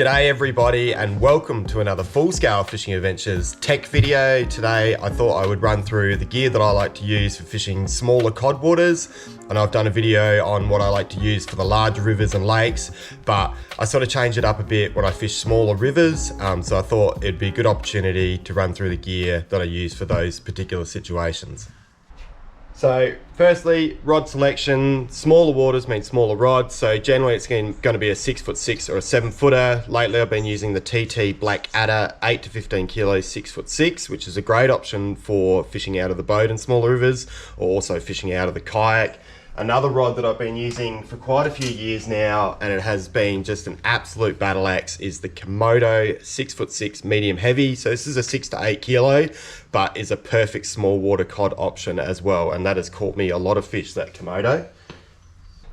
G'day everybody and welcome to another full-scale Fishing Adventures tech video. Today I thought I would run through the gear that I like to use for fishing smaller cod waters. And I've done a video on what I like to use for the larger rivers and lakes, but I sort of change it up a bit when I fish smaller rivers. So I thought it'd be a good opportunity to run through the gear that I use for those particular situations. So firstly, rod selection. Smaller waters mean smaller rods, so generally it's going to be a 6'6" or a 7-footer. Lately I've been using the TT Black Adder 8 to 15 kilos 6'6", which is a great option for fishing out of the boat in smaller rivers, or also fishing out of the kayak. Another rod that I've been using for quite a few years now, and it has been just an absolute battle axe, is the Komodo 6'6" medium heavy. So this is a 6 to 8 kilo, but is a perfect small water cod option as well. And that has caught me a lot of fish, that Komodo.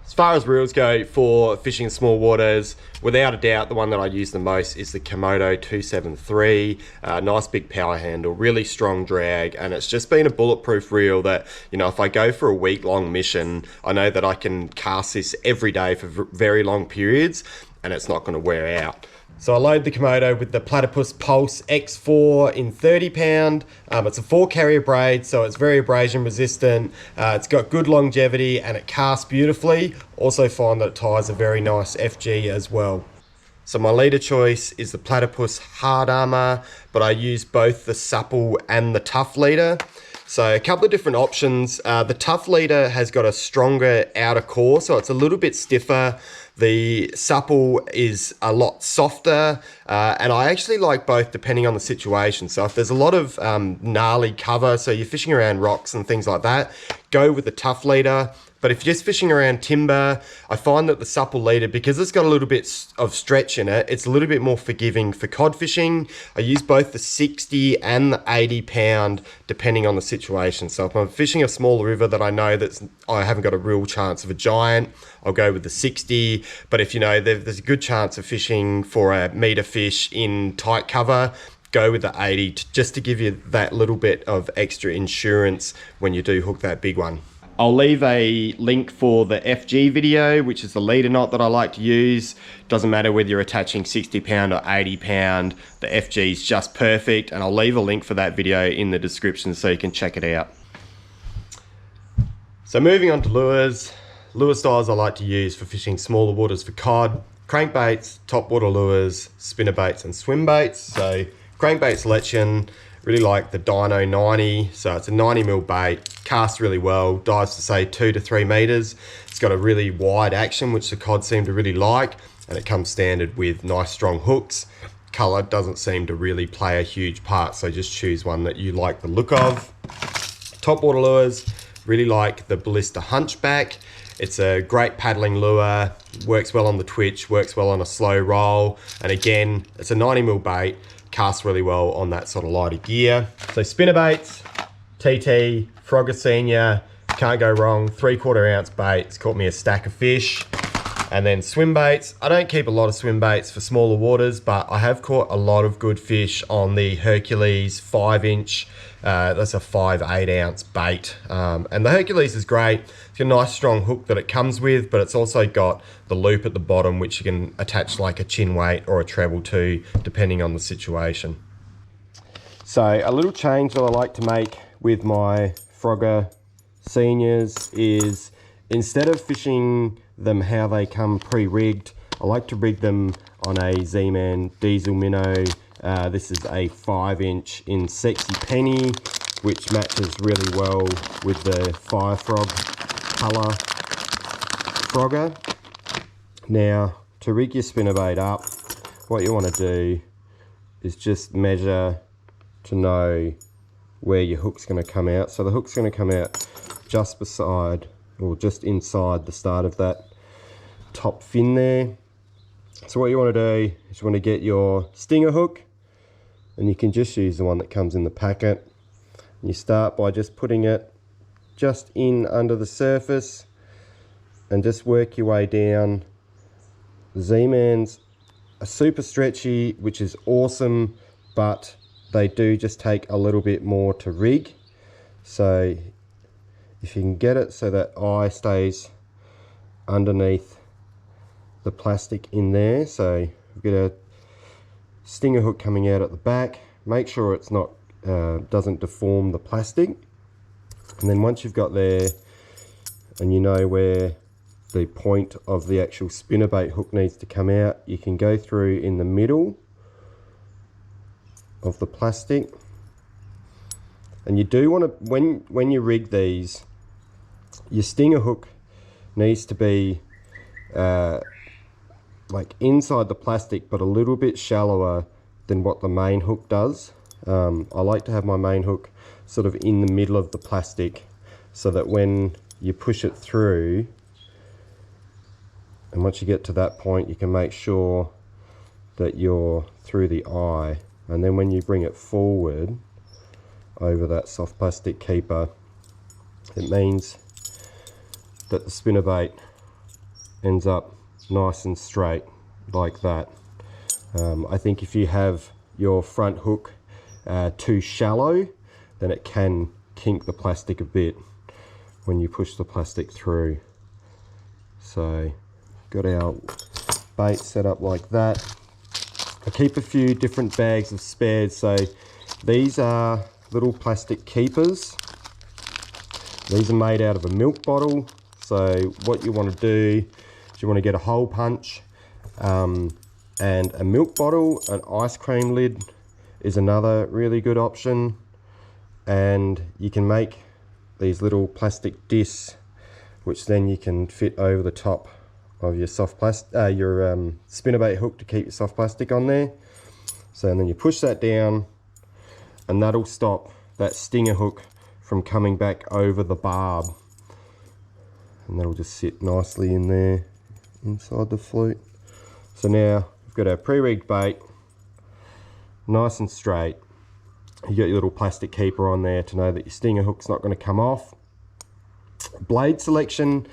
As far as reels go for fishing small waters, without a doubt, the one that I use the most is the Komodo 273. Nice big power handle, really strong drag, and it's just been a bulletproof reel that, you know, if I go for a week-long mission, I know that I can cast this every day for very long periods, and it's not going to wear out. So I load the Komodo with the Platypus Pulse X4 in 30 pound. It's a 4 carrier braid, so it's very abrasion resistant. It's got good longevity and it casts beautifully. Also find that it ties a very nice FG as well. So my leader choice is the Platypus Hard Armor, but I use both the supple and the tough leader. So a couple of different options. The tough leader has got a stronger outer core, so it's a little bit stiffer. The supple is a lot softer, and I actually like both depending on the situation. So if there's a lot of gnarly cover, so you're fishing around rocks and things like that, go with the tough leader. But if you're just fishing around timber, I find that the supple leader, because it's got a little bit of stretch in it, it's a little bit more forgiving for cod fishing. I use both the 60 and the 80 pound depending on the situation. So if I'm fishing a smaller river that I know that I haven't got a real chance of a giant, I'll go with the 60. But if you know there's a good chance of fishing for a meter fish in tight cover, go with the 80 just to give you that little bit of extra insurance when you do hook that big one. I'll leave a link for the FG video, which is the leader knot that I like to use. Doesn't matter whether you're attaching 60 pound or 80 pound, the FG is just perfect, and I'll leave a link for that video in the description so you can check it out. So moving on to lures. Lure styles I like to use for fishing smaller waters for cod: crankbaits, topwater lures, spinnerbaits and swim baits. So crankbait selection, really like the Dino 90. So it's a 90mm bait, casts really well, dives to say 2 to 3 meters. It's got a really wide action, which the cod seem to really like, and it comes standard with nice strong hooks. Color doesn't seem to really play a huge part, so just choose one that you like the look of. Topwater lures, really like the Ballista Hunchback. It's a great paddling lure, works well on the twitch, works well on a slow roll, and again, it's a 90mm bait, casts really well on that sort of lighter gear. So spinnerbaits, TT, Frogger Senior, can't go wrong, 3/4 ounce bait, it's caught me a stack of fish. And then swim baits, I don't keep a lot of swim baits for smaller waters, but I have caught a lot of good fish on the Hercules 5-inch, that's a 5/8 ounce bait. And the Hercules is great, it's got a nice strong hook that it comes with, but it's also got the loop at the bottom which you can attach like a chin weight or a treble to, depending on the situation. So a little change that I like to make with my Frogger Seniors is, instead of fishing them how they come pre-rigged, I like to rig them on a Z-Man diesel minnow. This is a 5-inch in Sexy Penny, which matches really well with the Fire Frog colour Frogger. Now, to rig your spinnerbait up, what you want to do is just measure to know where your hook's going to come out. So the hook's going to come out just beside, or just inside the start of that top fin there. So what you want to do is you want to get your stinger hook, and you can just use the one that comes in the packet. You start by just putting it just in under the surface and just work your way down. Z-Mans are super stretchy, which is awesome, but they do just take a little bit more to rig. So if you can get it so that eye stays underneath the plastic in there, so we've got a stinger hook coming out at the back. Make sure it's not doesn't deform the plastic. And then once you've got there and you know where the point of the actual spinnerbait hook needs to come out, you can go through in the middle of the plastic. And you do want to, when you rig these, your stinger hook needs to be like inside the plastic, but a little bit shallower than what the main hook does. I like to have my main hook sort of in the middle of the plastic, so that when you push it through, and once you get to that point, you can make sure that you're through the eye. And then when you bring it forward over that soft plastic keeper, it means that the spinnerbait ends up nice and straight like that. I think if you have your front hook too shallow, then it can kink the plastic a bit when you push the plastic through. So got our bait set up like that. I keep a few different bags of spares. So these are little plastic keepers. These are made out of a milk bottle. So what you want to do is you want to get a hole punch and a milk bottle. An ice cream lid is another really good option. And you can make these little plastic discs, which then you can fit over the top of your soft plastic, your spinnerbait hook to keep your soft plastic on there. So and then you push that down, and that'll stop that stinger hook from coming back over the barb, and that'll just sit nicely in there inside the flute. So now we've got our pre-rigged bait, nice and straight. You got your little plastic keeper on there to know that your stinger hook's not going to come off. Blade selection,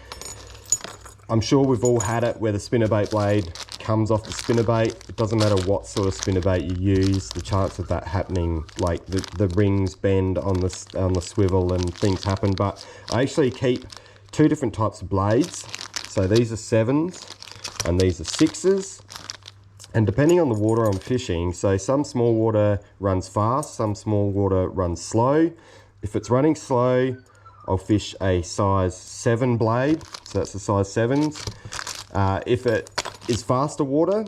I'm sure we've all had it where the spinnerbait blade comes off the spinnerbait. It doesn't matter what sort of spinnerbait you use, the chance of that happening, like the rings bend on the swivel and things happen. But I actually keep two different types of blades. So these are 7s and these are 6s. And depending on the water I'm fishing, so some small water runs fast, some small water runs slow. If it's running slow, I'll fish a size 7 blade, so that's the size 7s. If it is faster water,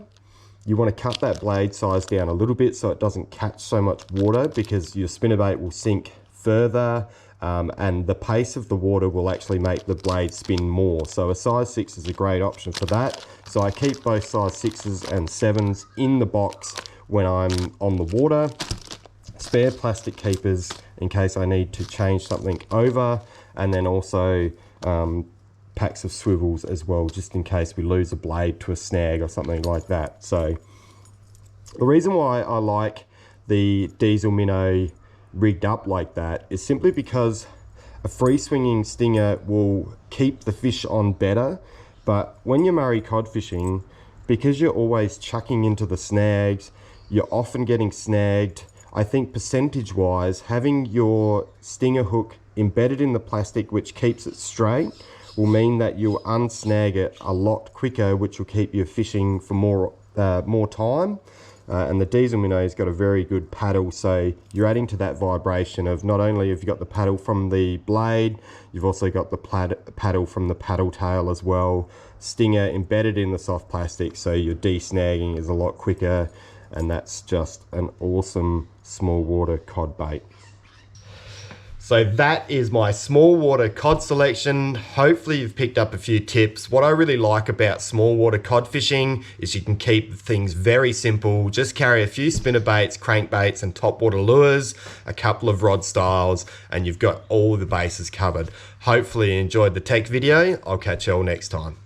you want to cut that blade size down a little bit so it doesn't catch so much water, because your spinnerbait will sink further, and the pace of the water will actually make the blade spin more. So a size 6 is a great option for that. So I keep both size 6s and 7s in the box when I'm on the water. Spare plastic keepers in case I need to change something over, and then also packs of swivels as well, just in case we lose a blade to a snag or something like that. So the reason why I like the diesel minnow rigged up like that is simply because a free swinging stinger will keep the fish on better. But when you're Murray cod fishing, because you're always chucking into the snags, you're often getting snagged. I think percentage wise, having your stinger hook embedded in the plastic, which keeps it straight, will mean that you'll unsnag it a lot quicker, which will keep you fishing for more time. And the diesel minnow's got a very good paddle, so you're adding to that vibration of not only have you got the paddle from the blade, you've also got the paddle from the paddle tail as well. Stinger embedded in the soft plastic, so your de-snagging is a lot quicker, and that's just an awesome small water cod bait. So that is my small water cod selection. Hopefully you've picked up a few tips. What I really like about small water cod fishing is you can keep things very simple. Just carry a few spinnerbaits, crankbaits and topwater lures, a couple of rod styles, and you've got all the bases covered. Hopefully you enjoyed the tech video. I'll catch you all next time.